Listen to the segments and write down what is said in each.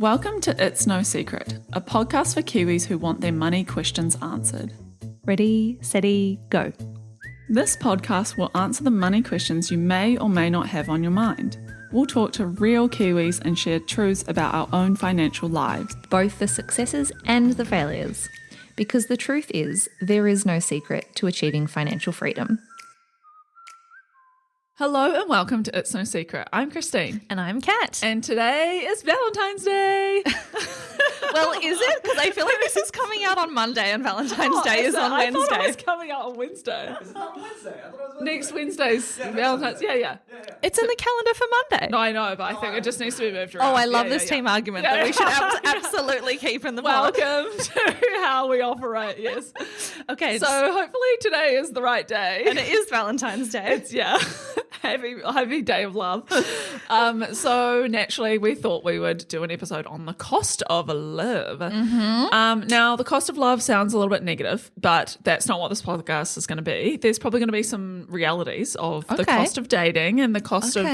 Welcome to It's No Secret, a podcast for Kiwis who want their money questions answered. Ready, steady, go. This podcast will answer the money questions you may or may not have on your mind. We'll talk to real Kiwis and share truths about our own financial lives. Both the successes and the failures. Because the truth is, there is no secret to achieving financial freedom. Hello and welcome to It's No Secret. I'm Christine. And I'm Kat. And today is Valentine's Day. Well, is it? Because I feel like this is coming out on Monday and Valentine's Day is on Wednesday. I thought it was coming out on Wednesday. Is it not on Wednesday? I thought it was Wednesday. Next Wednesday's Valentine's. Yeah. It's in the calendar for Monday. No, I know, but I think it just needs to be moved around. Oh, I love this team argument that we should absolutely keep in the pod. Welcome to how we operate, yes. Okay. So hopefully today is the right day. And it is Valentine's Day. It's, happy day of love. So naturally we thought we would do an episode on the cost of love. Now the cost of love sounds a little bit negative, but that's not what this podcast is going to be. There's probably going to be some realities of the cost of dating and the cost of,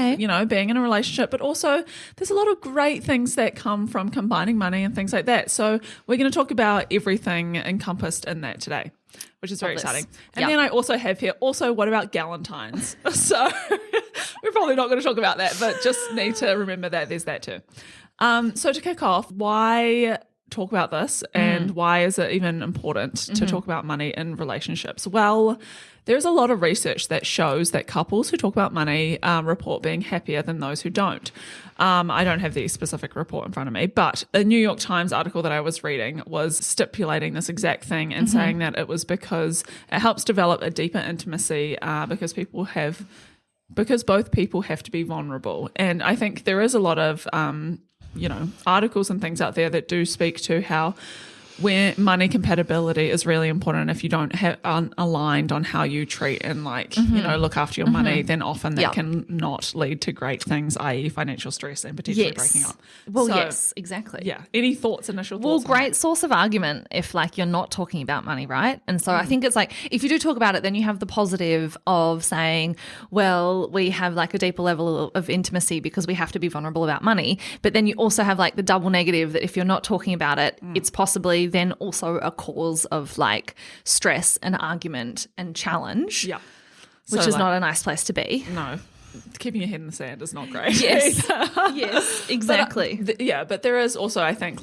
being in a relationship, but also there's a lot of great things that come from combining money and things like that. So we're going to talk about everything encompassed in that today, which is very exciting. And then I also have here, what about Galentines? So we're probably not going to talk about that, but just need to remember that there's that too. So to kick off, why talk about this and why is it even important to talk about money in relationships? Well, there's a lot of research that shows that couples who talk about money report being happier than those who don't. I don't have the specific report in front of me, but a New York Times article that I was reading was stipulating this exact thing and saying that it was because it helps develop a deeper intimacy because both people have to be vulnerable. And I think there is a lot of articles and things out there that do speak to how where money compatibility is really important. If you don't have aligned on how you treat and look after your money, then often that can not lead to great things, i.e. financial stress and potentially breaking up. Well, yes, exactly. Yeah. Any initial thoughts? Well, great source of argument if you're not talking about money, right? And so I think it's if you do talk about it, then you have the positive of saying, well, we have a deeper level of intimacy because we have to be vulnerable about money. But then you also have the double negative that if you're not talking about it, it's possibly then also a cause of stress and argument and challenge, which is not a nice place to be. No, keeping your head in the sand is not great. Yes, yes, exactly. But there is also, I think,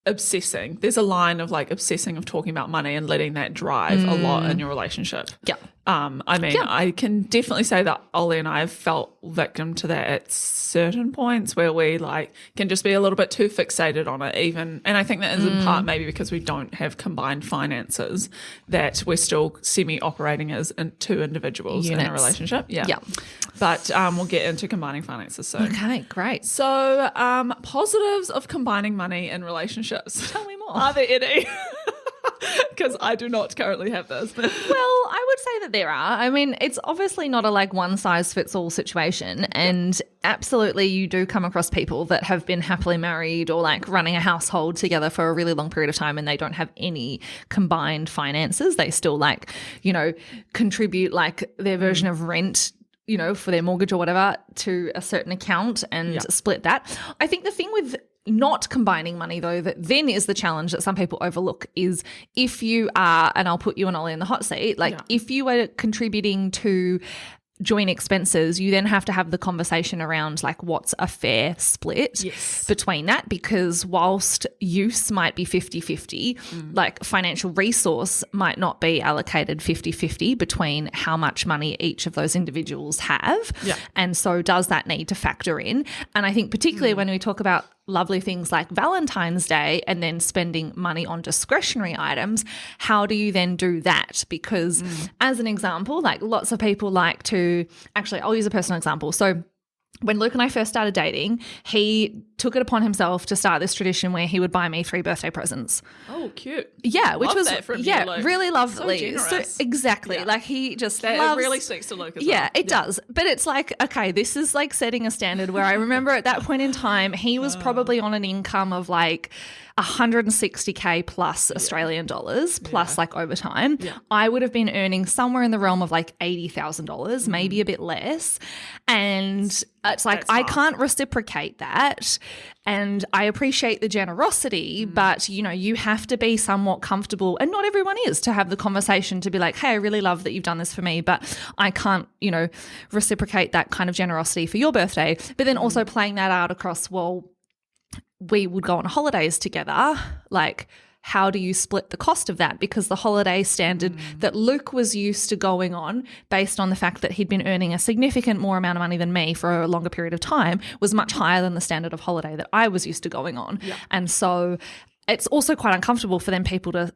obsessing. There's a line of obsessing of talking about money and letting that drive a lot in your relationship. Yeah. I can definitely say that Ollie and I have felt victim to that at certain points where we can just be a little bit too fixated on it even. And I think that is in part maybe because we don't have combined finances, that we're still semi-operating as two individuals in a relationship. Yeah. But we'll get into combining finances soon. Okay, great. So positives of combining money in relationships. Tell me more. Are there any? Because I do not currently have this. Well, I would say that there are. I mean, it's obviously not a one-size-fits-all situation, and absolutely you do come across people that have been happily married or running a household together for a really long period of time and they don't have any combined finances. They still contribute their version of rent for their mortgage or whatever to a certain account and split that. I think the thing with not combining money, though, that then is the challenge that some people overlook is if you are, and I'll put you and Ollie in the hot seat, if you are contributing to joint expenses, you then have to have the conversation around what's a fair split between that, because whilst use might be 50-50, financial resource might not be allocated 50-50 between how much money each of those individuals have. Yeah. And so does that need to factor in? And I think particularly when we talk about lovely things like Valentine's Day and then spending money on discretionary items, how do you then do that? Because as an example, lots of people I'll use a personal example. So when Luke and I first started dating, he took it upon himself to start this tradition where he would buy me 3 birthday presents. Oh, cute. Yeah, which was that from you, Luke. Really lovely. So exactly. He just that loves, it really speaks to Luke as well. Yeah, it does. But it's okay, this is setting a standard where I remember at that point in time, he was probably on an income of 160K plus Australian dollars plus overtime. Yeah. I would have been earning somewhere in the realm of $80,000, maybe a bit less. And It's like, I can't reciprocate that. And I appreciate the generosity, but, you know, you have to be somewhat comfortable, and not everyone is, to have the conversation to be like, hey, I really love that you've done this for me, but I can't, you know, reciprocate that kind of generosity for your birthday. But then also playing that out across, well, we would go on holidays together, like, how do you split the cost of that? Because the holiday standard that Luke was used to going on, based on the fact that he'd been earning a significant more amount of money than me for a longer period of time, was much higher than the standard of holiday that I was used to going on. Yeah. And so it's also quite uncomfortable for them people to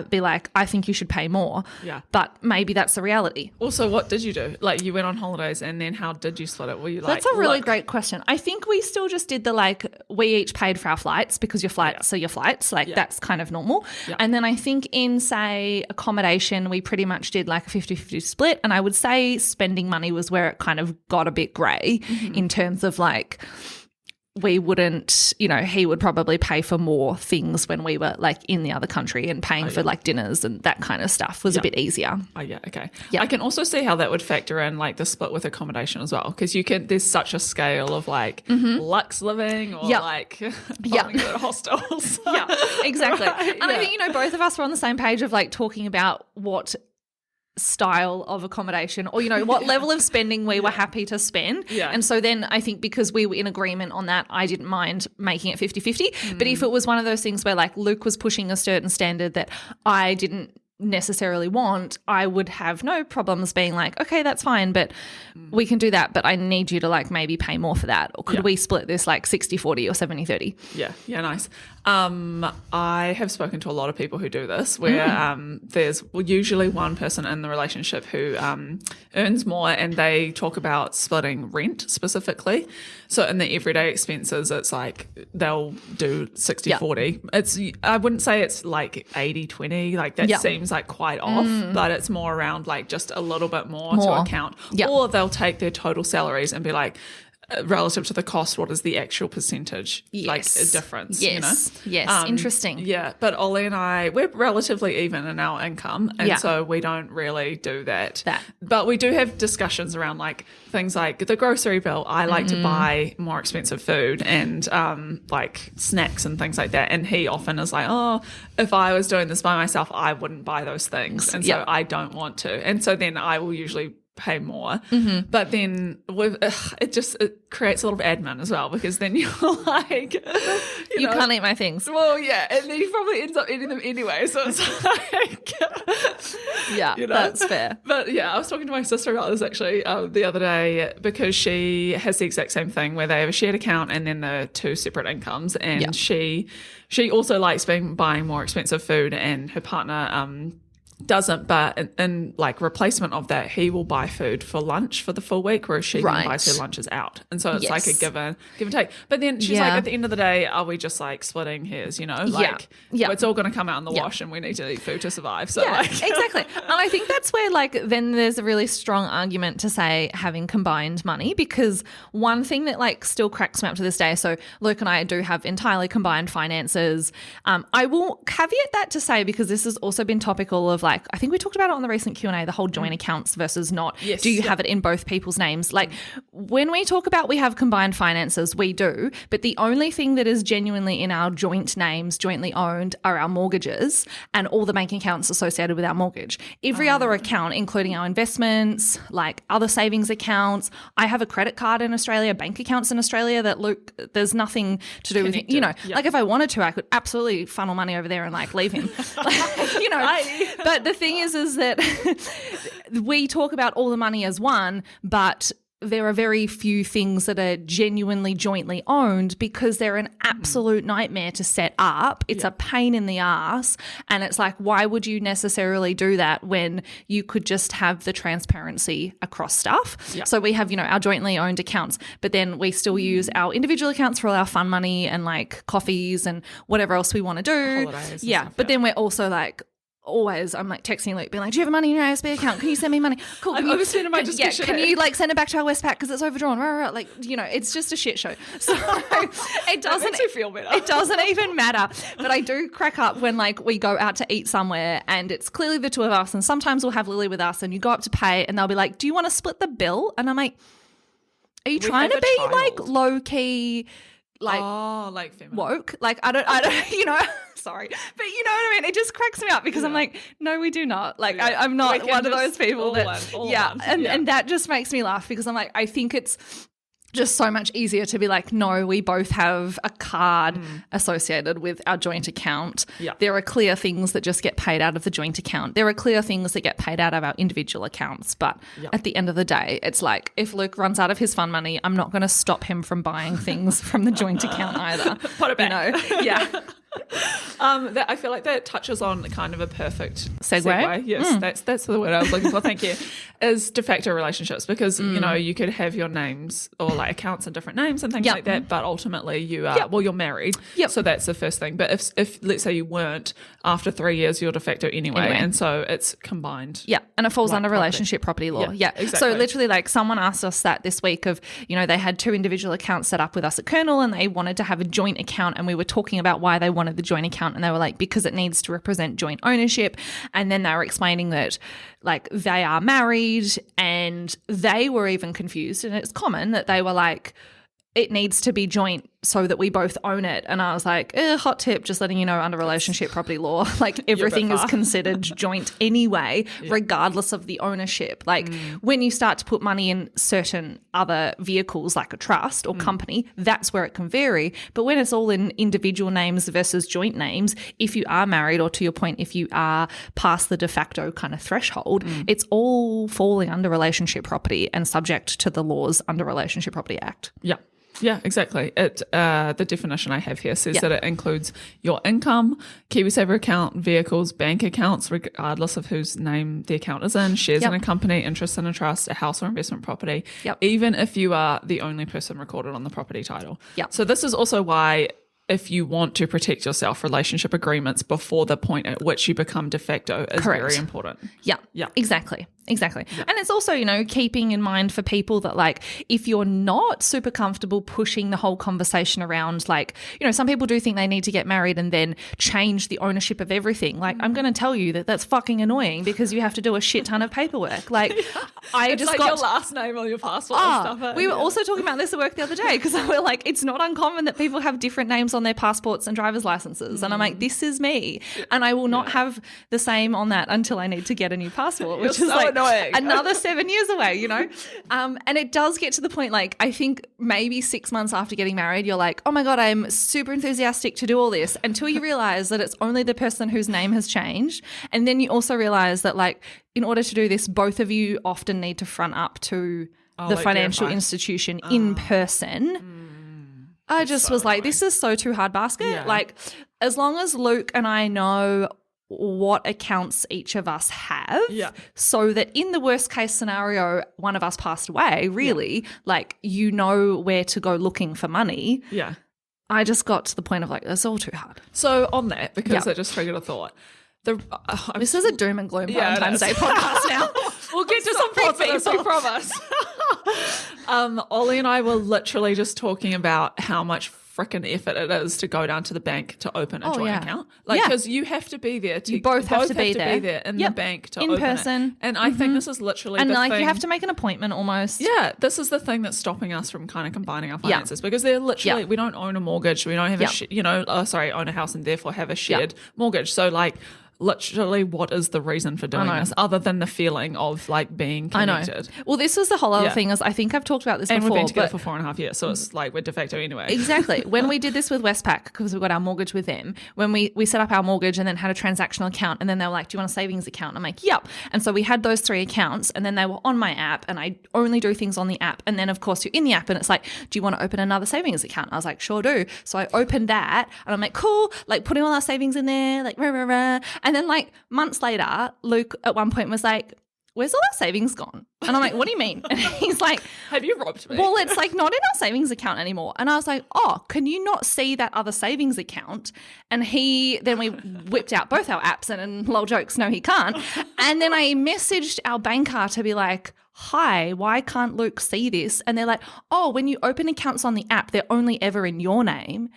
be like, I think you should pay more. Yeah. But maybe that's the reality. Also, what did you do? Like, you went on holidays, and then how did you split it? Were you like, That's a really great question. I think we still just did the, like, we each paid for our flights, because your flights are your flights. Like, that's kind of normal. Yeah. And then I think in, say, accommodation, we pretty much did like a 50-50 split. And I would say spending money was where it kind of got a bit grey in terms of, like, we wouldn't, you know, he would probably pay for more things when we were like in the other country, and paying for like dinners and that kind of stuff was a bit easier. Oh, yeah. Okay. Yeah. I can also see how that would factor in like the split with accommodation as well, because there's such a scale of like luxe living or like falling at hostels. Yeah, exactly. Right, and I think, you know, both of us were on the same page of like talking about what style of accommodation, or, you know, what level of spending we were happy to spend. Yeah. And so then I think because we were in agreement on that, I didn't mind making it 50-50. But if it was one of those things where like Luke was pushing a certain standard that I didn't necessarily want, I would have no problems being like, okay, that's fine, but we can do that, but I need you to like maybe pay more for that. Or could we split this like 60-40 or 70-30? Yeah, nice. I have spoken to a lot of people who do this, where there's usually one person in the relationship who earns more, and they talk about splitting rent specifically. So in the everyday expenses, it's like they'll do 60-40. It's, I wouldn't say it's like 80-20, like that seems like quite off, but it's more around like just a little bit more to account. Or they'll take their total salaries and be like, relative to the cost, what is the actual percentage like a difference? Yes. You know? Yes. Interesting. Yeah. But Ollie and I, we're relatively even in our income, and so we don't really do that. But we do have discussions around like things like the grocery bill. I like to buy more expensive food and like snacks and things like that. And he often is like, oh, if I was doing this by myself, I wouldn't buy those things. And so I don't want to. And so then I will usually pay more, but then with it creates a lot of admin as well, because then you're like, you know, can't eat my things. Well, yeah, and then he probably ends up eating them anyway. So it's like, you know? That's fair. But yeah, I was talking to my sister about this actually the other day, because she has the exact same thing where they have a shared account and then the two separate incomes, and she also likes buying more expensive food, and her partner doesn't, but in like replacement of that, he will buy food for lunch for the full week, whereas she then buys her lunches out, and so it's like a give and take. But then she's like, at the end of the day, are we just like splitting hairs, you know, like it's all going to come out in the wash, and we need to eat food to survive. So like exactly. And I think that's where like then there's a really strong argument to say having combined money, because one thing that like still cracks me up to this day, so Luke and I do have entirely combined finances. I will caveat that to say, because this has also been topical of like, I think we talked about it on the recent Q&A, the whole joint accounts versus not. Yes. Do you have it in both people's names? Like when we talk about we have combined finances, we do, but the only thing that is genuinely in our joint names, jointly owned, are our mortgages and all the bank accounts associated with our mortgage. Every other account, including our investments, like other savings accounts, I have a credit card in Australia, bank accounts in Australia that Luke, there's nothing to do with, you know, like if I wanted to, I could absolutely funnel money over there and like leave him, you know, but the thing is that we talk about all the money as one, but there are very few things that are genuinely jointly owned, because they're an absolute nightmare to set up. It's a pain in the ass. And it's like, why would you necessarily do that when you could just have the transparency across stuff? So we have, you know, our jointly owned accounts, but then we still use our individual accounts for all our fun money and like coffees and whatever else we want to do. Holidays But then we're also like, always, I'm like texting Luke, being like, do you have money in your ASB account? Can you send me money? Cool. I've overspent in my discussion. Can you like send it back to our Westpac because it's overdrawn? Like, you know, it's just a shit show. So it doesn't makes me feel better. It doesn't even matter. But I do crack up when like we go out to eat somewhere and it's clearly the two of us, and sometimes we'll have Lily with us, and you go up to pay and they'll be like, do you want to split the bill? And I'm like, Are you We trying have to a be like child. low key, like like feminine. woke? Like I don't, you know. Sorry, but you know what I mean. It just cracks me up because I'm like, no, we do not. Like I'm not We one can of those just people all that, one. and that just makes me laugh because I'm like, I think it's just so much easier to be like, no, we both have a card associated with our joint account. Yeah. There are clear things that just get paid out of the joint account. There are clear things that get paid out of our individual accounts. But at the end of the day, it's like if Luke runs out of his fun money, I'm not going to stop him from buying things from the joint account either. Put it back. You know? Yeah. That I feel like that touches on kind of a perfect Segue? Yes, that's the word I was looking for. Thank you. Is de facto relationships because you know you could have your names or like accounts and different names and things like that, but ultimately you are you're married. Yep. So that's the first thing. But if let's say you weren't, after 3 years you're de facto anyway. And so it's combined. Yeah, and it falls like under property. relationship property law. Yeah, So exactly. literally, like someone asked us that this week of, you know, they had 2 individual accounts set up with us at Kernel and they wanted to have a joint account, and we were talking about why they wanted the joint account, and they were like, because it needs to represent joint ownership. And then they were explaining that like they are married, and they were even confused, and it's common that they were like, it needs to be joint so that we both own it. And I was like, hot tip, just letting you know, under relationship property law, like everything is considered joint anyway, regardless of the ownership. Like when you start to put money in certain other vehicles like a trust or company, that's where it can vary. But when it's all in individual names versus joint names, if you are married, or to your point, if you are past the de facto kind of threshold, it's all falling under relationship property and subject to the laws under Relationship Property Act. Yeah. Yeah, exactly. The definition I have here says that it includes your income, KiwiSaver account, vehicles, bank accounts, regardless of whose name the account is in, shares in a company, interest in a trust, a house or investment property, even if you are the only person recorded on the property title. So this is also why, if you want to protect yourself, relationship agreements before the point at which you become de facto is very important. Yeah, exactly. Yeah. And it's also, you know, keeping in mind for people that like, if you're not super comfortable pushing the whole conversation around, like, you know, some people do think they need to get married and then change the ownership of everything. Like, I'm going to tell you that that's fucking annoying because you have to do a shit ton of paperwork. Like, It's just like got your last name on your passport and stuff. We were also talking about this at work the other day because we're like, it's not uncommon that people have different names on their passports and driver's licenses. And I'm like, this is me. And I will not have the same on that until I need to get a new passport, which is so like annoying. Another 7 years away, you know? And it does get to the point, like, I think maybe 6 months after getting married, you're like, oh my God, I'm super enthusiastic to do all this, until you realize that it's only the person whose name has changed. And then you also realize that, like, in order to do this, both of you often need to front up to the financial institution in person. I just was like, this is so too hard basket. Like, as long as Luke and I know what accounts each of us have, so that in the worst case scenario, one of us passed away, really, like, you know where to go looking for money. I just got to the point of like, that's all too hard. So on that, because it just triggered a thought. This is a doom and gloom Valentine's Day podcast now. We'll get to some positives, we promise. Ollie and I were literally just talking about how much freaking effort it is to go down to the bank to open a joint account. Like, because you have to be there. You both have to be there in the bank to open person. It. And I think this is literally and the like thing. You have to make an appointment almost. Yeah, this is the thing that's stopping us from kind of combining our finances because they're literally, we don't own a mortgage. We don't have own a house and therefore have a shared mortgage. So like, literally, what is the reason for doing this other than the feeling of like being connected? I know. Well, this is the whole other thing. Is I think I've talked about this and before. We've been together for 4.5 years, so it's like we're de facto anyway. Exactly. When we did this with Westpac, because we got our mortgage with them, when we set up our mortgage and then had a transactional account, and then they were like, do you want a savings account? And I'm like, yep. And so we had those 3 accounts, and then they were on my app, and I only do things on the app. And then, of course, you're in the app, and it's like, do you want to open another savings account? And I was like, sure do. So I opened that, and I'm like, cool, like putting all our savings in there, like rah, rah, rah. And then like months later, Luke at one point was like, where's all our savings gone? And I'm like, what do you mean? And he's like, have you robbed me? Well, it's like not in our savings account anymore. And I was like, oh, can you not see that other savings account? And then we whipped out both our apps and lol jokes, no, he can't. And then I messaged our banker to be like, hi, why can't Luke see this? And they're like, oh, when you open accounts on the app, they're only ever in your name.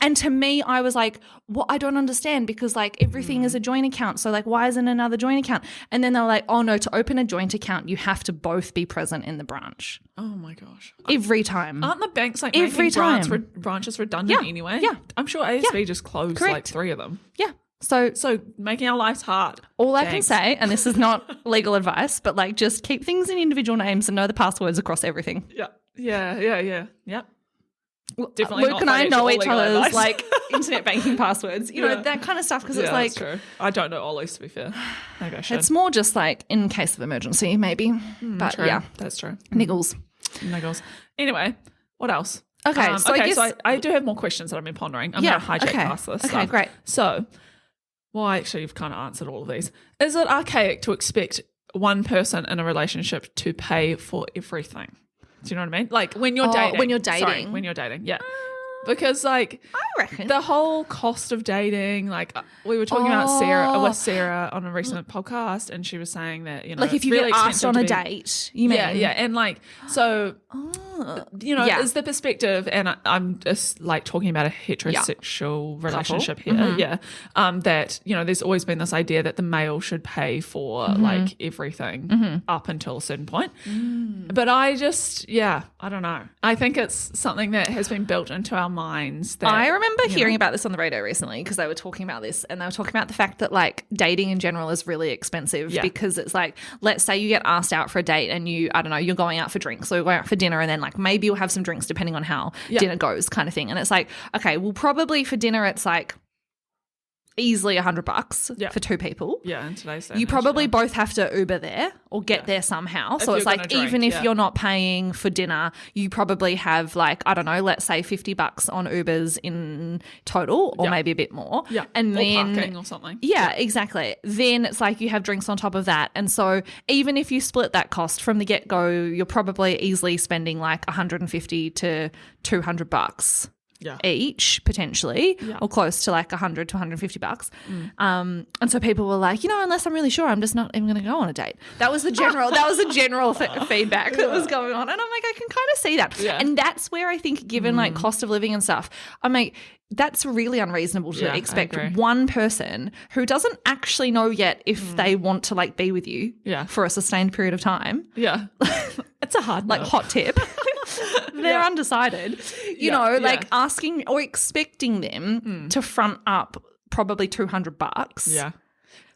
And to me, I was like, well, I don't understand because like everything is a joint account. So like, why isn't another joint account? And then they're like, oh no, to open a joint account, you have to both be present in the branch. Oh my gosh. Every time. Aren't the banks like Every making time. branches redundant anyway? Yeah. I'm sure ASB just closed like Correct. 3 of them. Yeah. So making our lives hard. all I can say, and this is not legal advice, but like just keep things in individual names and know the passwords across everything. Yeah. Yep. Definitely Luke and I know each other's advice. like internet banking passwords, you know, that kind of stuff. Because it's like, that's true. I don't know Ollie's, to be fair. Maybe I should. it's more just like in case of emergency, maybe. But true. yeah, That's true. niggles. Niggles. Anyway, what else? Okay, so I guess I do have more questions that I've been pondering. I'm going to hijack past this. Okay, great. So, well, actually, you've kind of answered all of these. Is it archaic to expect one person in a relationship to pay for everything? Do you know what I mean? Like when you're dating. when you're Sorry, dating. when you're dating, yeah. Because like I reckon. the whole cost of dating, like we were talking about Sarah on a recent podcast, and she was saying that, you know, like if it's you really get asked expensive on to a be- date, you mean? yeah, and like so, you know, Yeah. is the perspective, and I'm just like talking about a heterosexual relationship here, that, you know, there's always been this idea that the male should pay for like everything up until a certain point, but I just, I don't know. I think it's something that has been built into our minds. That I remember hearing about this on the radio recently because they were talking about this, and they were talking about the fact that like dating in general is really expensive because it's like, let's say you get asked out for a date and you, I don't know, you're going out for drinks or you're going out for dinner, and then like maybe you'll have some drinks depending on how dinner goes kind of thing. And it's like, okay, well probably for dinner it's like easily $100 for 2 people. Yeah, in today's day You and age, probably both have to Uber there or get there somehow. So you're it's like gonna drink, even if you're not paying for dinner, you probably have like, I don't know, let's say $50 on Ubers in total or maybe a bit more. Yeah, And or then parking or something. Yeah, exactly. Then it's like you have drinks on top of that. And so even if you split that cost from the get-go, you're probably easily spending like $150 to $200 each potentially, or close to like $100 to $150. And so people were like, you know, unless I'm really sure, I'm just not even going to go on a date. That was the general feedback that was going on. And I'm like, I can kind of see that. Yeah. And that's where I think given like cost of living and stuff, I'm like, that's really unreasonable to expect one person who doesn't actually know yet if they want to like be with you for a sustained period of time. Yeah. It's a hard like no. hot tip. They're undecided. You know, like asking or expecting them to front up probably $200. Yeah.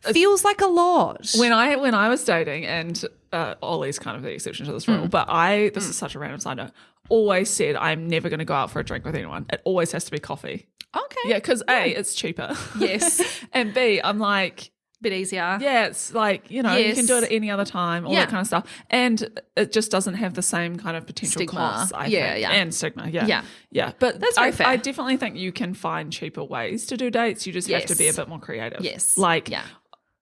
Feels like a lot. When I was dating, and Ollie's kind of the exception to this rule, but this is such a random side note, always said I'm never going to go out for a drink with anyone. It always has to be coffee. Okay. Yeah, because A, it's cheaper. Yes. And B, I'm like, bit easier. yeah, it's like, you know, you can do it at any other time, all that kind of stuff. And it just doesn't have the same kind of potential Stigma. costs, I think. And stigma, yeah. But That's very fair. I definitely think you can find cheaper ways to do dates. You just have to be a bit more creative. Yes. Like,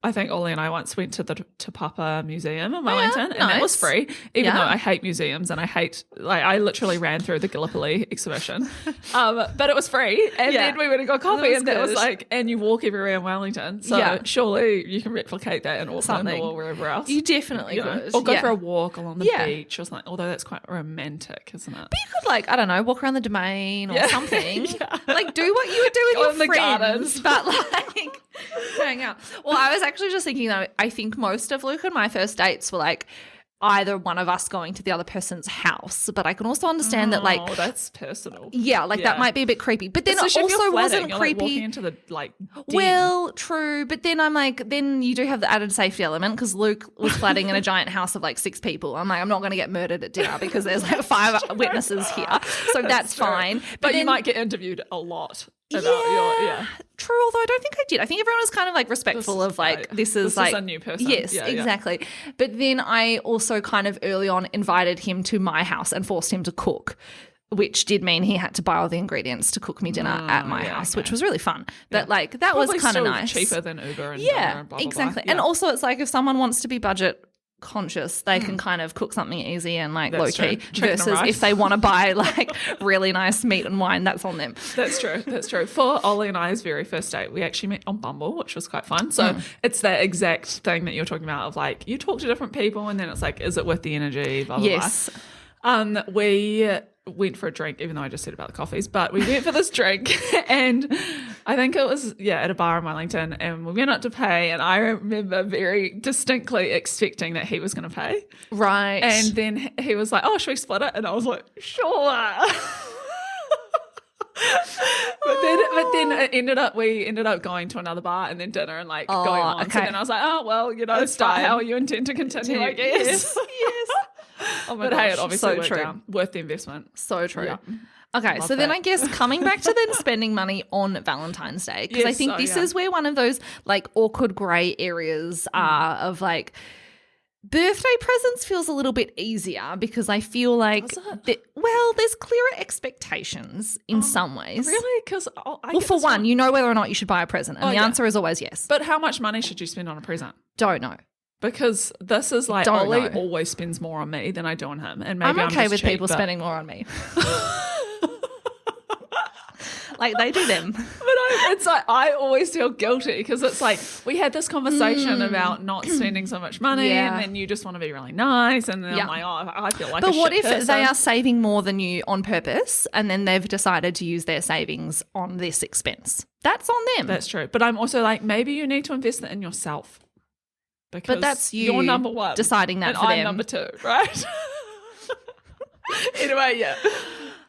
I think Ollie and I once went to the Te Papa Museum in Valentine, and that was free, even though I hate museums and I literally ran through the Gallipoli exhibition. But it was free. And then we went and got coffee, and that was like, and you walk everywhere in Wellington. So surely you can replicate that in Auckland or wherever else. You definitely could. Or go for a walk along the beach or something, although that's quite romantic, isn't it? But you could like, I don't know, walk around the domain or something. Like do what you would do with your friends. But like hang out. Well, I was actually just thinking though, I think most of Luke and my first dates were like either one of us going to the other person's house, but I can also understand that like that's personal. Yeah, like that might be a bit creepy. But then it Especially if also you're flatting, wasn't you're, creepy. Like, walking into the like den. Well, true, but then I'm like, then you do have the added safety element because Luke was flatting in a giant house of like 6 people. I'm like, I'm not going to get murdered at dinner because there's like 5 witnesses here, so that's fine. But then, you might get interviewed a lot about your True, although I don't think I did. I think everyone was kind of like respectful of like this is like a new person. Yes, exactly. But then I also kind of early on invited him to my house and forced him to cook, which did mean he had to buy all the ingredients to cook me dinner at my house, which was really fun. But like that Probably was kind of still nice. cheaper than Uber and Dinner and blah, blah, exactly. blah. And also it's like if someone wants to be budget conscious, they can kind of cook something easy and like That's low key true. Chicken and versus rice. if they want to buy like really nice meat and wine, that's on them. That's true. That's true. For Ollie and I's very first date, we actually met on Bumble, which was quite fun. So it's that exact thing that you're talking about of like you talk to different people and then it's like, is it worth the energy? Blah, blah, Yes. blah. We went for a drink, even though I just said about the coffees, but we went for this drink and I think it was, at a bar in Wellington, and we went up to pay and I remember very distinctly expecting that he was going to pay. Right. And then he was like, oh, should we split it? And I was like, sure. But then we ended up going to another bar and then dinner and like going on. okay. So then I was like, oh, well, style you intend to continue, I guess. Yes. Oh my But gosh, hey, it obviously so worked true. out. Worth the investment. So true. Yeah. Okay, Love so then that. I guess coming back to then spending money on Valentine's Day, because I Yes, think this is where one of those like awkward grey areas are of like birthday presents feels a little bit easier because I feel like, Does it? there's clearer expectations in some ways. Really? Because Well, for one, you know whether or not you should buy a present, and the yeah. answer is always yes. But how much money should you spend on a present? Don't know. Because this is like Don't Ollie know. always spends more on me than I do on him, and maybe I'm okay just with cheap, people but- spending more on me. Like they do them. But it's like I always feel guilty because it's like we had this conversation about not spending so much money, Yeah. and then you just want to be really nice, and then Yeah. I'm like, oh, I feel like. But a what shit if person. they are saving more than you on purpose and then they've decided to use their savings on this expense? That's on them. That's true. But I'm also like, maybe you need to invest it in yourself. Because But that's you you're number one, deciding that and for I'm them. number two, right? Anyway, yeah.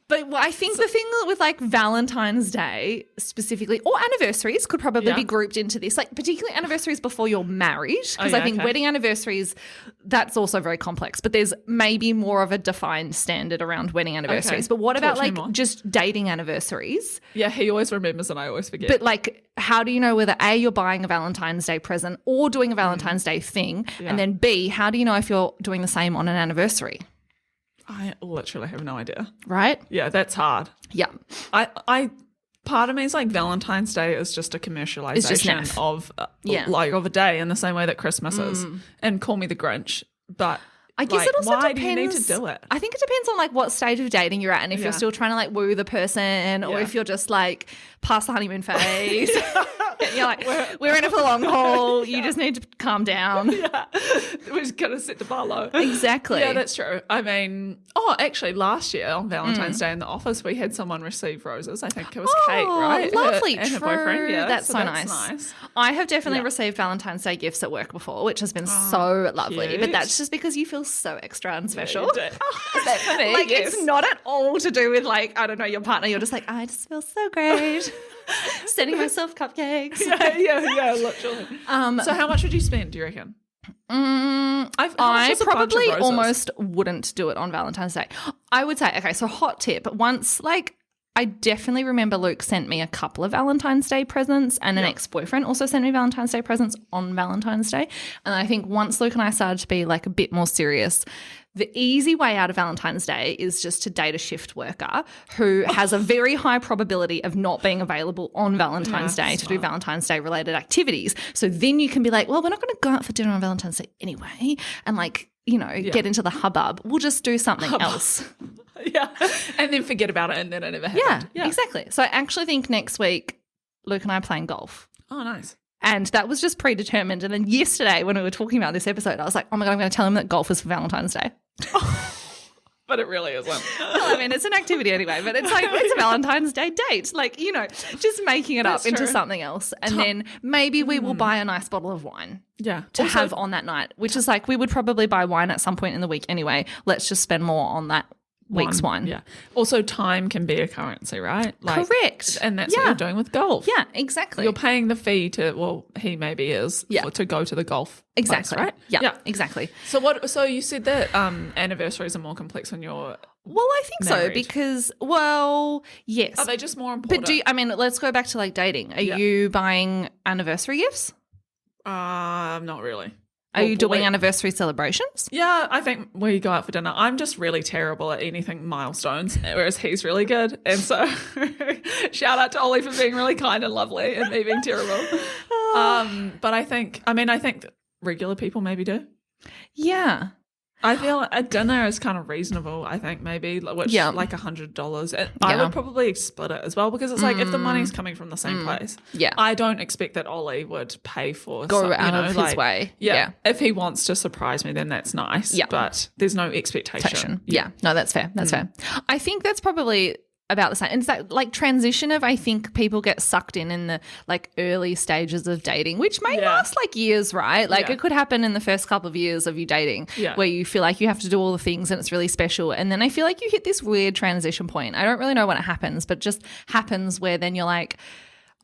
But I think the thing with like Valentine's Day specifically, or anniversaries could probably Yeah. be grouped into this, like particularly anniversaries before you're married, because I think okay. wedding anniversaries, that's also very complex, but there's maybe more of a defined standard around wedding anniversaries. But what Talk about to me like more. just dating anniversaries? Yeah, he always remembers and I always forget. But like, how do you know whether A, you're buying a Valentine's Day present or doing a Valentine's Day thing? Yeah. And then B, how do you know if you're doing the same on an anniversary? I literally have no idea. Right? Yeah, that's hard. Yeah. I part of me is like Valentine's Day is just a just commercialization naff. of Yeah. like of a day in the same way that Christmas is. And call me the Grinch, but I guess like, it also why depends. do you need to do it? I think it depends on like what stage of dating you're at, and if Yeah. you're still trying to like woo the person, or Yeah. if you're just like past the honeymoon phase. And you're like, we're in it for the long haul. You just need to calm down. Yeah, we're just gonna set the bar low. Exactly. Yeah, that's true. I mean, actually, last year on Valentine's Day in the office, we had someone receive roses. I think it was Kate, right? Lovely. Her, and her True. boyfriend. Yeah, That's so that's nice. I have definitely Yeah. received Valentine's Day gifts at work before, which has been so lovely. cute. But that's just because you feel so extra and special. you do. Is that for me? Like Yes. it's not at all to do with like, I don't know, your partner. You're just like, I just feel so great. Sending myself cupcakes. yeah, literally. So how much would you spend, do you reckon? How much I is a bunch of probably roses? almost wouldn't do it on Valentine's Day. I would say, okay, so hot tip. Once, like, I definitely remember Luke sent me a couple of Valentine's Day presents, and an ex-boyfriend also sent me Valentine's Day presents on Valentine's Day. And I think once Luke and I started to be like a bit more serious, the easy way out of Valentine's Day is just to date a shift worker who has a very high probability of not being available on Valentine's Day to do Valentine's Day related activities. So then you can be like, well, we're not going to go out for dinner on Valentine's Day anyway, and like, you know, get into the hubbub. We'll just do something else. Yeah, and then forget about it, and then it never Yeah, happened. exactly. So I actually think next week Luke and I are playing golf. Oh, nice. And that was just predetermined. And then yesterday when we were talking about this episode, I was like, oh my God, I'm going to tell him that golf is for Valentine's Day. But it really isn't. Well, I mean, it's an activity anyway, but it's like, it's a Valentine's Day date. Like, you know, just making it That's up into true. something else. And then maybe we will buy a nice bottle of wine Yeah. to Also, have on that night, which is like, we would probably buy wine at some point in the week anyway. Let's just spend more on that week's wine. Yeah. Also, time can be a currency, right? Correct. And that's what Yeah. you're doing with golf. Yeah, exactly. You're paying the fee to, well, he maybe is, to go to the golf Exactly. place, right? Yeah, exactly. So you said that anniversaries are more complex when you're, Well, I think so Married. because, well, yes. are they just more important? But let's go back to like dating. Are you buying anniversary gifts? Not really. Are you doing wait. anniversary celebrations? Yeah, I think we go out for dinner. I'm just really terrible at anything milestones, whereas he's really good. And so shout out to Ollie for being really kind and lovely and me being terrible. But I think that regular people maybe do. Yeah. I feel like a dinner is kind of reasonable, I think, maybe, which like $100. And I would probably split it as well because it's like if the money's coming from the same place, I don't expect that Ollie would pay for out of his way. Yeah. If he wants to surprise me, then that's nice. Yeah. But there's no expectation. Yeah. No, that's fair. That's fair. I think that's probably about the same. And it's that like transition of, I think people get sucked in the like early stages of dating, which may last like years, right? Like it could happen in the first couple of years of you dating where you feel like you have to do all the things and it's really special. And then I feel like you hit this weird transition point. I don't really know when it happens, but just happens where then you're like,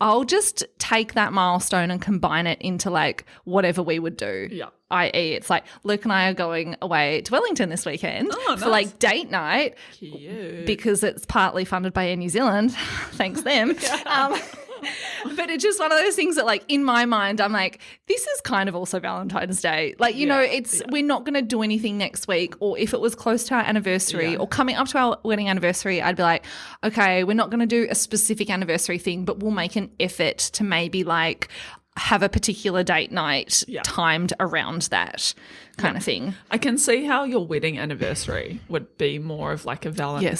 I'll just take that milestone and combine it into like whatever we would do. Yeah. I.e. it's like Luke and I are going away to Wellington this weekend for like date night. Cute. Because it's partly funded by Air New Zealand. Thanks them. But it's just one of those things that like in my mind I'm like, this is kind of also Valentine's Day. Like, you know, it's we're not going to do anything next week, or if it was close to our anniversary or coming up to our wedding anniversary, I'd be like, okay, we're not going to do a specific anniversary thing, but we'll make an effort to maybe like have a particular date night timed around that kind of thing. I can see how your wedding anniversary would be more of like a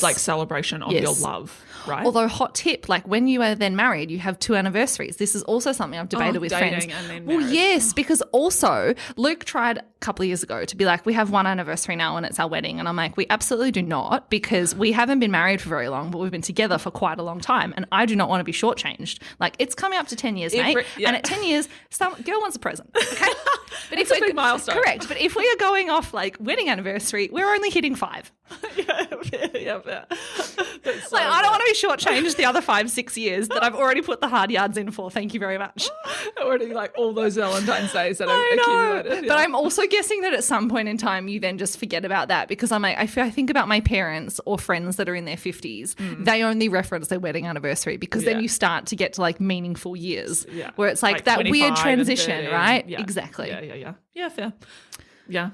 like celebration of your love, right? Although hot tip, like when you are then married, you have 2 anniversaries. This is also something I've debated with friends. And then well, yes, because also Luke tried a couple of years ago to be like, we have 1 anniversary now and it's our wedding. And I'm like, we absolutely do not, because we haven't been married for very long, but we've been together for quite a long time. And I do not want to be shortchanged. Like it's coming up to 10 years, mate. And at 10 years, some girl wants a present. Okay. But it's a big milestone. Correct. But if we are going off like wedding anniversary, we're only hitting 5. Yeah. Like, I don't want to be shortchanged the other 5-6 years that I've already put the hard yards in for. Thank you very much. Already like all those Valentine's days that I've accumulated. But I'm also guessing that at some point in time you then just forget about that, because I'm like, I think about my parents or friends that are in their 50s. They only reference their wedding anniversary because then you start to get to like meaningful years where it's like that weird transition, right? Yeah. Exactly. Yeah, fair. Yeah.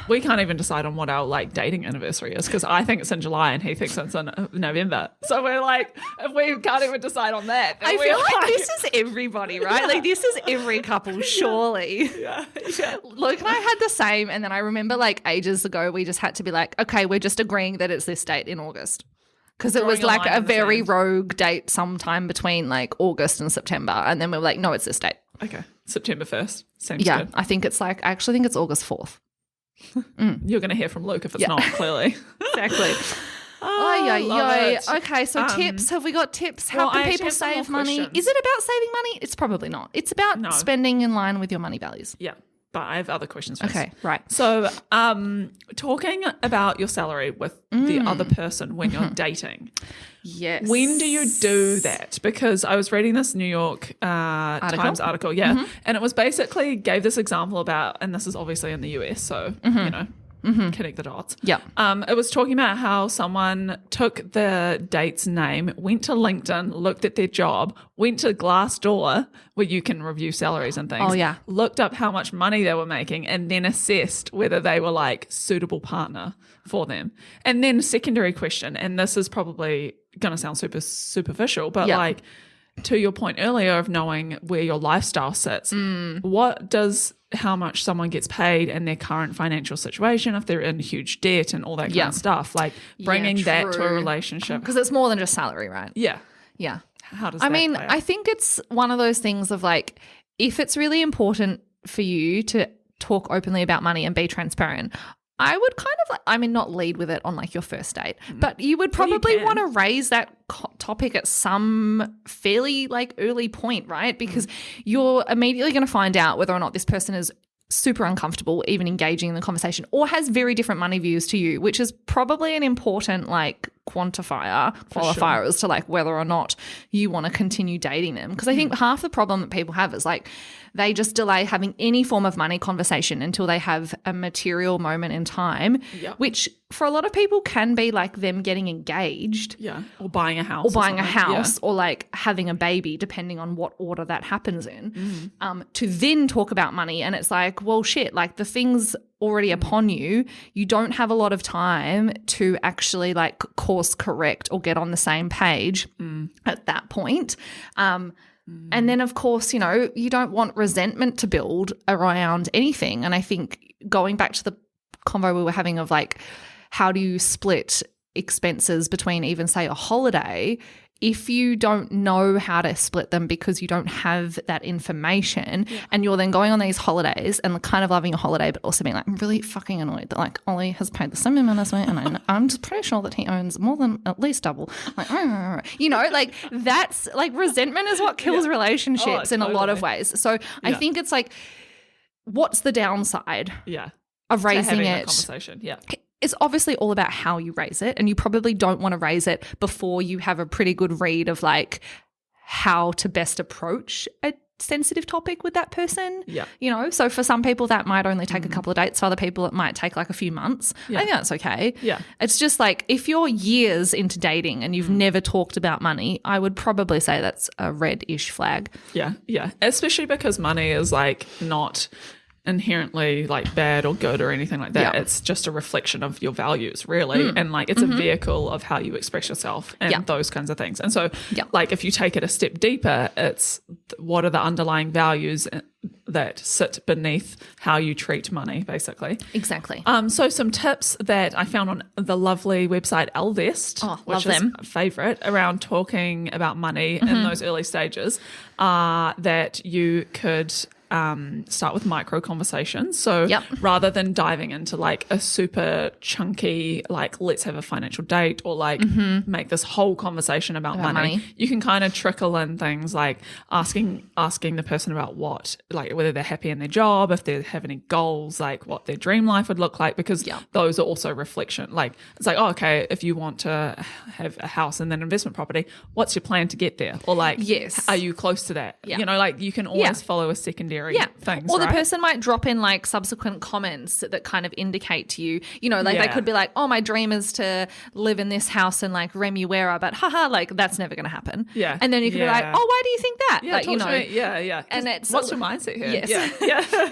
We can't even decide on what our like dating anniversary is, because I think it's in July and he thinks it's in November. So we're like, if we can't even decide on that. I feel like this is everybody, right? Like this is every couple, surely. Yeah. Luke and I had the same, and then I remember like ages ago we just had to be like, okay, we're just agreeing that it's this date in August. Because it was like a very rogue date sometime between like August and September. And then we were like, no, it's this date. Okay. September 1st. Seems good. I think it's like, I actually think it's August 4th. You're going to hear from Luke if it's not, clearly. Exactly. Okay, so tips. Have we got tips? How can people save money? Is it about saving money? It's probably not. It's about spending in line with your money values. Yeah. But I have other questions first. Okay, right. So talking about your salary with the other person when you're dating. Yes. When do you do that? Because I was reading this New York Times article, and it was basically gave this example about, and this is obviously in the US, so, you know, connect the dots. Yeah. It was talking about how someone took the date's name, went to LinkedIn, looked at their job, went to Glassdoor, where you can review salaries and things. Oh, yeah. Looked up how much money they were making and then assessed whether they were like suitable partner for them. And then secondary question, and this is probably going to sound super superficial, but like to your point earlier of knowing where your lifestyle sits, what does how much someone gets paid and their current financial situation, if they're in huge debt and all that kind of stuff, like bringing that to a relationship. Because it's more than just salary, right? Yeah. Yeah. How does that play out? I think it's one of those things of like, if it's really important for you to talk openly about money and be transparent, I would kind of like, I mean, not lead with it on like your first date, but you would probably want to raise that topic at some fairly like early point, right? Because you're immediately going to find out whether or not this person is super uncomfortable even engaging in the conversation or has very different money views to you, which is probably an important like qualifier as to like whether or not you want to continue dating them. Because I think half the problem that people have is like they just delay having any form of money conversation until they have a material moment in time, which for a lot of people can be like them getting engaged. Yeah. Or buying a house. Or like having a baby, depending on what order that happens in, to then talk about money. And it's like, well, shit, like the thing's already upon you. You don't have a lot of time to actually like course correct or get on the same page at that point. And then, of course, you know, you don't want resentment to build around anything. And I think going back to the convo we were having of like, how do you split expenses between even say a holiday? If you don't know how to split them because you don't have that information and you're then going on these holidays and kind of loving a holiday but also being like, I'm really fucking annoyed that like Ollie has paid the same amount as me and I'm just pretty sure that he owns more than at least double. Like, you know, like that's like resentment is what kills relationships in a lot of ways. So I think it's like, what's the downside of raising it? Conversation. It's obviously all about how you raise it, and you probably don't want to raise it before you have a pretty good read of like how to best approach a sensitive topic with that person. You know, so for some people that might only take a couple of dates. For other people it might take like a few months. I think that's okay. It's just like if you're years into dating and you've never talked about money, I would probably say that's a red-ish flag. Especially because money is like not inherently like bad or good or anything like that. It's just a reflection of your values, really. And like it's a vehicle of how you express yourself and those kinds of things. And so like if you take it a step deeper, it's what are the underlying values that sit beneath how you treat money, basically. Exactly. So some tips that I found on the lovely website Elvest, which is a favourite, around talking about money in those early stages, that you could start with micro conversations. So rather than diving into like a super chunky, like let's have a financial date or like make this whole conversation about money, you can kind of trickle in things like asking the person about what, like whether they're happy in their job, if they have any goals, like what their dream life would look like, because those are also reflection. Like it's like, oh, okay, if you want to have a house and then investment property, what's your plan to get there? Or like, are you close to that? You know, like you can always follow a secondary things. Or the person might drop in like subsequent comments that kind of indicate to you, you know, like they could be like, oh, my dream is to live in this house in like Remuera, but haha, like that's never going to happen. And then you could be like, oh, why do you think that? Yeah, like, you know. And it's what's your mindset here?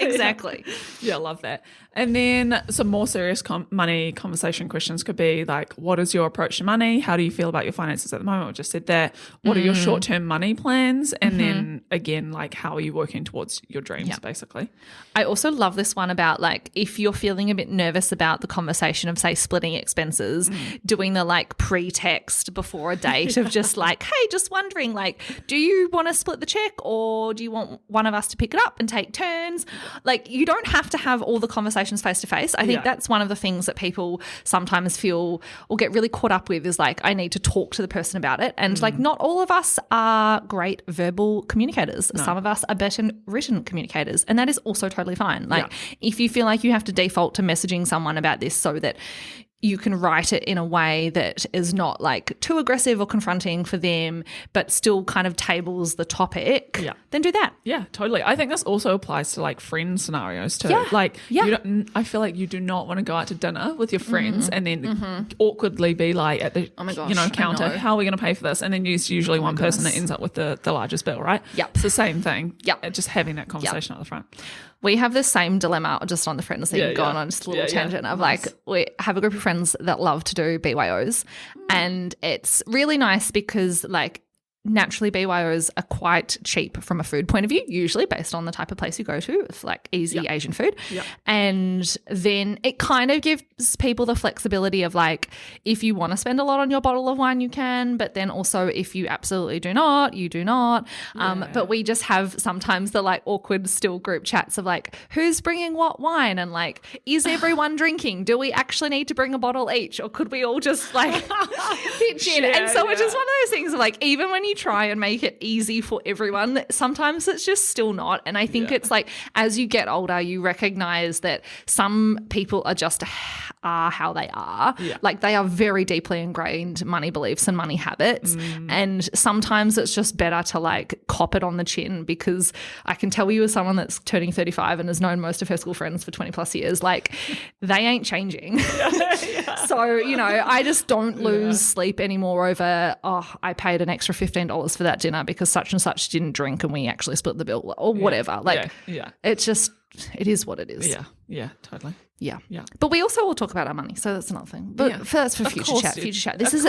Exactly. I love that. And then some more serious money conversation questions could be like, what is your approach to money? How do you feel about your finances at the moment? We just said that. What are your short-term money plans? And then again, like how are you working towards your dreams, basically? I also love this one about like if you're feeling a bit nervous about the conversation of say splitting expenses, doing the like pre-text before a date of just like, hey, just wondering, like, do you want to split the check or do you want one of us to pick it up and take turns? Like you don't have to have all the conversations face to face. I think that's one of the things that people sometimes feel or get really caught up with is like, I need to talk to the person about it. And like not all of us are great verbal communicators. Some of us are better written communicators, and that is also totally fine. Like if you feel like you have to default to messaging someone about this so that you can write it in a way that is not like too aggressive or confronting for them, but still kind of tables the topic, then do that. Yeah, totally. I think this also applies to like friend scenarios too. Like you don't, I feel like you do not want to go out to dinner with your friends and then awkwardly be like at the counter, how are we going to pay for this? And then there's usually one person that ends up with the largest bill, right? It's the same thing. Just having that conversation at the front. We have the same dilemma just on the friends thing, going on just a little tangent of like, we have a group of friends that love to do BYOs and it's really nice because like naturally BYOs are quite cheap from a food point of view, usually based on the type of place you go to. It's like easy Asian food. And then it kind of gives people the flexibility of like, if you want to spend a lot on your bottle of wine, you can, but then also if you absolutely do not, you do not. But we just have sometimes the like awkward still group chats of like, who's bringing what wine? And like, is everyone drinking? Do we actually need to bring a bottle each? Or could we all just like pitch in? And so it's just one of those things of like, even when you try and make it easy for everyone, sometimes it's just still not. And I think it's like as you get older, you recognize that some people are just how they are. Like they are very deeply ingrained money beliefs and money habits. And sometimes it's just better to like cop it on the chin, because I can tell you as someone that's turning 35 and has known most of her school friends for 20 plus years, like they ain't changing. So, you know, I just don't lose sleep anymore over, oh, I paid an extra $15 for that dinner because such and such didn't drink and we actually split the bill or whatever. Like it's just it is what it is. Yeah. Yeah, totally. Yeah. Yeah. But we also will talk about our money. So that's another thing. But that's for future chat. Future chat. This is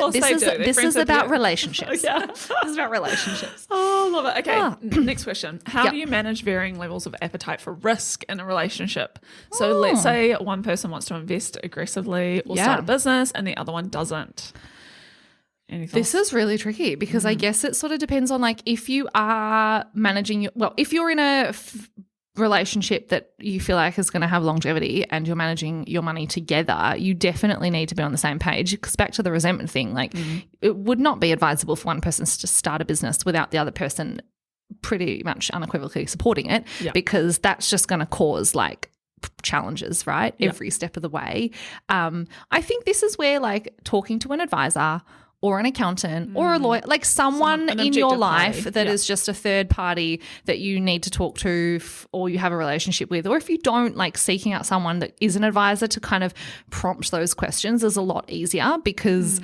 about relationships. Yeah. This is about relationships. Oh, love it. Okay. Next question. How do you manage varying levels of appetite for risk in a relationship? So let's say one person wants to invest aggressively or start a business and the other one doesn't. This is really tricky because I guess it sort of depends on like if you are managing if you're in a relationship that you feel like is going to have longevity and you're managing your money together, you definitely need to be on the same page. Because back to the resentment thing, like it would not be advisable for one person to start a business without the other person pretty much unequivocally supporting it because that's just going to cause like challenges, right? Every step of the way. I think this is where like talking to an advisor or an accountant or a lawyer, like someone in your life that is just a third party that you need to talk to or you have a relationship with, or if you don't, like seeking out someone that is an advisor to kind of prompt those questions is a lot easier because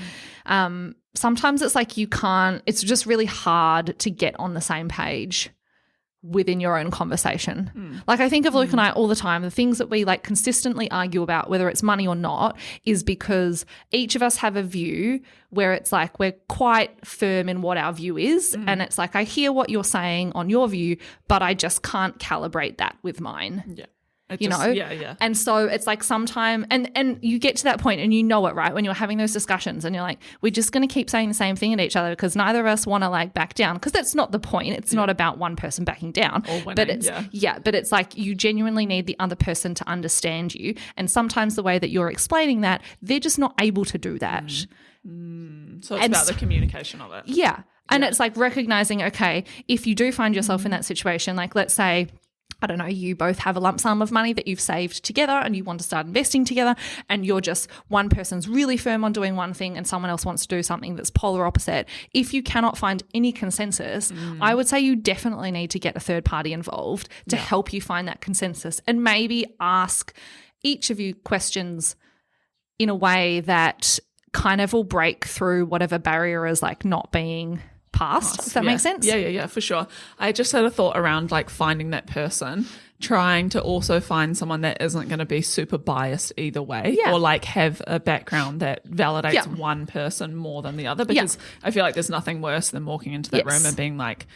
sometimes it's like it's just really hard to get on the same page within your own conversation. Like I think of Luke and I all the time, the things that we like consistently argue about, whether it's money or not, is because each of us have a view where it's like we're quite firm in what our view is. And it's like I hear what you're saying on your view, but I just can't calibrate that with mine. Yeah. Yeah. And so it's like sometime and you get to that point and you know it, right? When you're having those discussions and you're like, we're just going to keep saying the same thing at each other because neither of us want to like back down because that's not the point. It's not about one person backing down. Or winning, but it's like you genuinely need the other person to understand you. And sometimes the way that you're explaining that, they're just not able to do that. So it's about the communication of it. Yeah. And it's like recognizing, okay, if you do find yourself in that situation, like let's say, I don't know, you both have a lump sum of money that you've saved together and you want to start investing together and you're just one person's really firm on doing one thing and someone else wants to do something that's polar opposite. If you cannot find any consensus, I would say you definitely need to get a third party involved to help you find that consensus and maybe ask each of you questions in a way that kind of will break through whatever barrier is like not being past. Does that make sense? Yeah, for sure. I just had a thought around like finding that person, trying to also find someone that isn't going to be super biased either way or like have a background that validates one person more than the other because I feel like there's nothing worse than walking into that room and being like,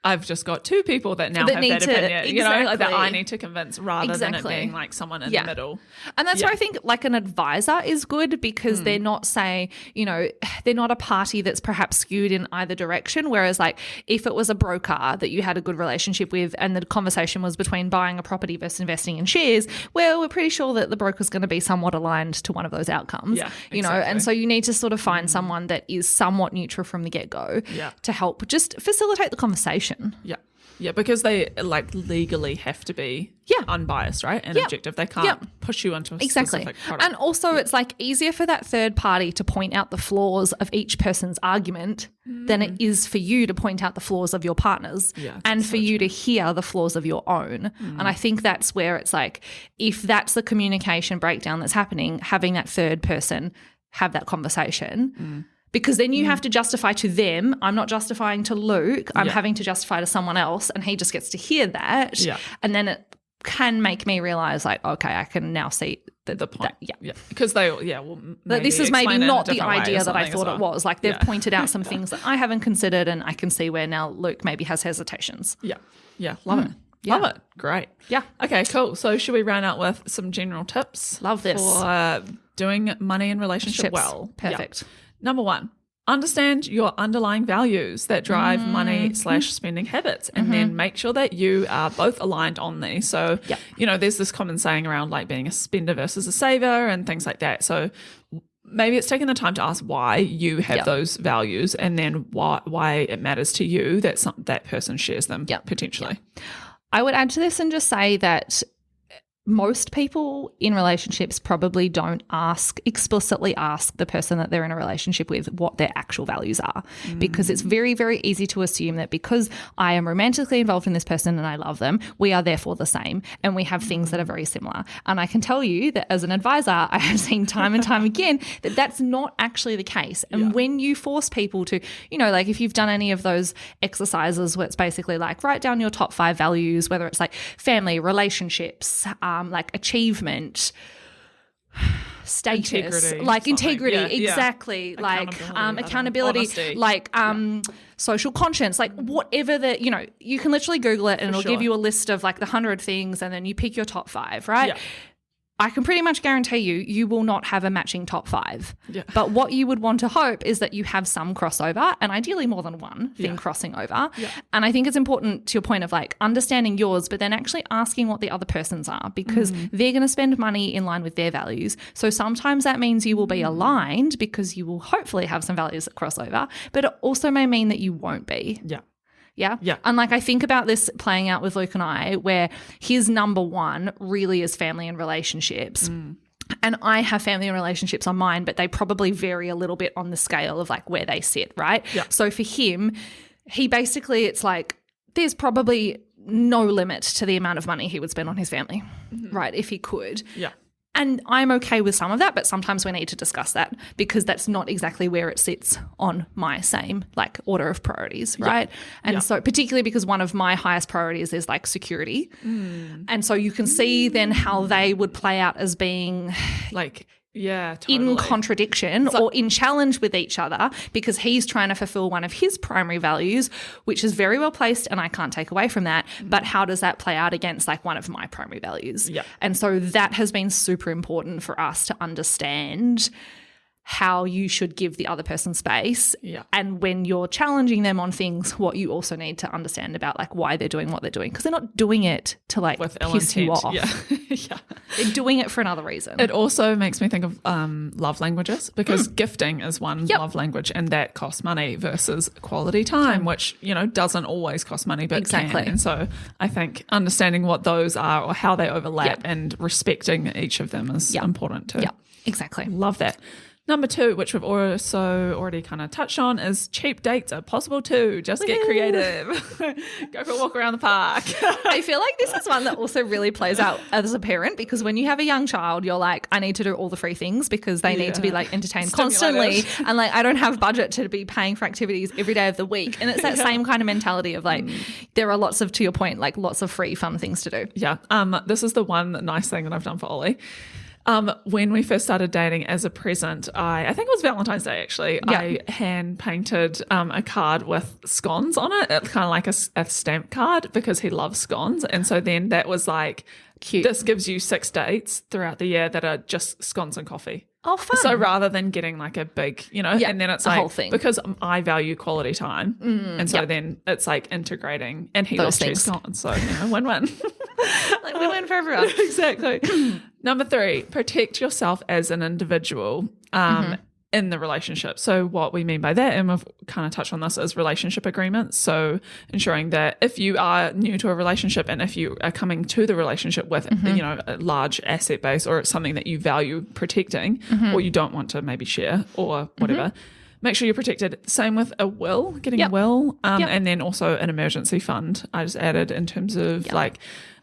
I've just got two people that now have that opinion, you know, like that I need to convince rather than it being like someone in the middle. And that's where I think like an advisor is good because they're not saying, you know, they're not a party that's perhaps skewed in either direction. Whereas like if it was a broker that you had a good relationship with and the conversation was between buying a property versus investing in shares, well, we're pretty sure that the broker's going to be somewhat aligned to one of those outcomes, you know, and so you need to sort of find someone that is somewhat neutral from the get-go to help just facilitate the conversation. Yeah, because they like legally have to be unbiased, right? And objective. They can't push you into a specific product. And also it's like easier for that third party to point out the flaws of each person's argument than it is for you to point out the flaws of your partner's and for you to hear the flaws of your own. And I think that's where it's like if that's the communication breakdown that's happening, having that third person have that conversation because then you have to justify to them. I'm not justifying to Luke. I'm having to justify to someone else and he just gets to hear that. Yeah. And then it can make me realize like, okay, I can now see the point. Because they, this is maybe not the idea that I thought it was. Like they've pointed out some things that I haven't considered and I can see where now Luke maybe has hesitations. Yeah. Love it. Love it. Great. Yeah. Okay, cool. So should we round out with some general tips? Love this. For doing money and relationship well. Perfect. Number one, understand your underlying values that drive money/spending habits and then make sure that you are both aligned on these. So, you know, there's this common saying around like being a spender versus a saver and things like that. So maybe it's taking the time to ask why you have those values and then why it matters to you that that person shares them potentially. I would add to this and just say that most people in relationships probably don't explicitly ask the person that they're in a relationship with what their actual values are, because it's very, very easy to assume that because I am romantically involved in this person and I love them, we are therefore the same and we have things that are very similar. And I can tell you that as an advisor, I have seen time and time again that that's not actually the case. And when you force people to, like if you've done any of those exercises where it's basically like write down your top 5 values, whether it's like family, relationships, like achievement, status, integrity, exactly, like accountability, like social conscience, like whatever that, you can literally Google it and it'll give you a list of like the 100 things and then you pick your top 5, right? Yeah. I can pretty much guarantee you will not have a matching top 5. Yeah. But what you would want to hope is that you have some crossover, and ideally more than one thing crossing over. Yeah. And I think it's important, to your point of like understanding yours, but then actually asking what the other person's are, because they're going to spend money in line with their values. So sometimes that means you will be aligned because you will hopefully have some values that cross over, but it also may mean that you won't be. Yeah. Yeah. Yeah. And like I think about this playing out with Luke and I, where his number one really is family and relationships. And I have family and relationships on mine, but they probably vary a little bit on the scale of like where they sit, right? Yeah. So for him, it's like there's probably no limit to the amount of money he would spend on his family, right, if he could. Yeah. And I'm okay with some of that, but sometimes we need to discuss that because that's not exactly where it sits on my same like order of priorities, right? And so particularly because one of my highest priorities is like security. And so you can see then how they would play out as being like in contradiction or in challenge with each other, because he's trying to fulfill one of his primary values, which is very well placed and I can't take away from that. But how does that play out against like one of my primary values? Yeah. And so that has been super important for us to understand how you should give the other person space. Yeah. And when you're challenging them on things, what you also need to understand about like why they're doing what they're doing, because they're not doing it to like piss you off. Yeah. They're doing it for another reason. It also makes me think of love languages, because gifting is one love language, and that costs money versus quality time, which, doesn't always cost money, but can. And so I think understanding what those are or how they overlap and respecting each of them is important too. Yeah, exactly. Love that. Number 2, which we've also already kind of touched on, is cheap dates are possible too. Just get creative. Go for a walk around the park. I feel like this is one that also really plays out as a parent, because when you have a young child, you're like, I need to do all the free things because they need to be like entertained constantly. And like, I don't have budget to be paying for activities every day of the week. And it's that same kind of mentality of like, there are lots of, to your point, like lots of free fun things to do. Yeah. This is the one nice thing that I've done for Ollie. When we first started dating, as a present, I think it was Valentine's Day actually, I hand painted a card with scones on it, kind of like a stamp card, because he loves scones. And so then that was like, cute. This gives you 6 dates throughout the year that are just scones and coffee. Oh, fun. So rather than getting like a big, and then it's like, whole thing. Because I value quality time. And so then it's like integrating, and he loves cheese scones. So, win-win. Like win-win for everyone. Exactly. Number 3, protect yourself as an individual in the relationship. So what we mean by that, and we've kind of touched on this, is relationship agreements. So ensuring that if you are new to a relationship and if you are coming to the relationship with, a large asset base, or it's something that you value protecting or you don't want to maybe share or whatever, make sure you're protected. Same with a will, getting a will, and then also an emergency fund. I just added in terms of like,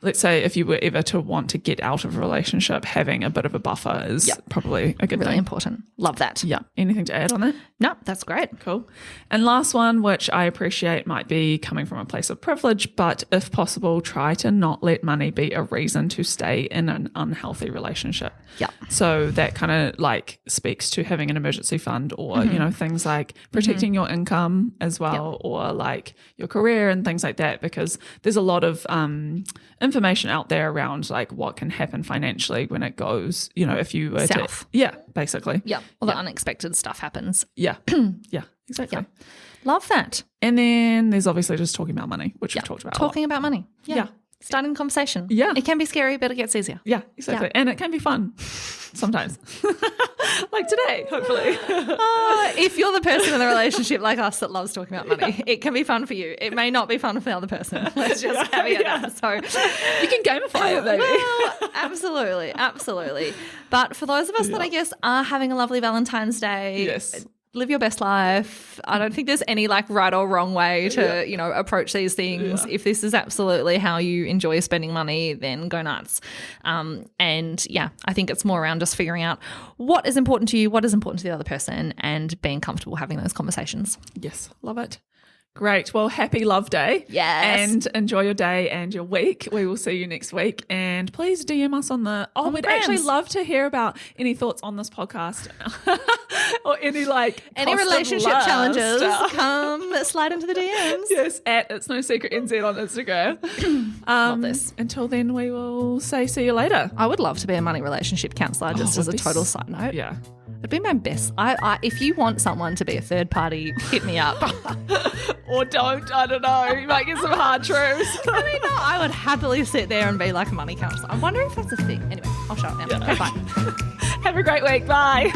let's say if you were ever to want to get out of a relationship, having a bit of a buffer is probably a good thing. Really important. Love that. Yeah. Anything to add on that? No, that's great. Cool. And last one, which I appreciate might be coming from a place of privilege, but if possible, try to not let money be a reason to stay in an unhealthy relationship. Yeah. So that kind of like speaks to having an emergency fund, or, things like protecting your income as well, or like your career and things like that, because there's a lot of information out there around like what can happen financially when it goes, if you were south. Basically. Yeah. All the unexpected stuff happens. Yeah. Yeah, exactly. Yeah. Love that. And then there's obviously just talking about money, which we've talked about. Talking about money. Yeah. Starting the conversation. Yeah. It can be scary, but it gets easier. Yeah, exactly. Yeah. And it can be fun sometimes. Like today, hopefully. If you're the person in the relationship like us that loves talking about money, it can be fun for you. It may not be fun for the other person. Let's just caveat that. So You can gamify it, maybe. well, absolutely, absolutely. But for those of us that I guess are having a lovely Valentine's Day, Yes. live your best life. I don't think there's any like right or wrong way to, you know, approach these things. If this is absolutely how you enjoy spending money, then go nuts. And yeah, I think it's more around just figuring out what is important to you, what is important to the other person, and being comfortable having those conversations. Yes, love it. Great. Well, happy Love Day. Yes. And enjoy your day and your week. We will see you next week. And please DM us on the... Oh, we'd actually grams. love to hear about any thoughts on this podcast or any like... Any cost of relationship love challenges, stuff. come slide into the DMs. Yes, at It's No Secret NZ on Instagram. Love this. Until then, we will say see you later. I would love to be a money relationship counsellor, just as a would be total side note. Yeah. It'd be my best. If you want someone to be a third party, hit me up. Or don't. I don't know. You might get some hard truths. I mean, no, I would happily sit there and be like a money counsellor. I wonder if that's a thing. Anyway, I'll shut up now. Okay, bye. Have a great week. Bye.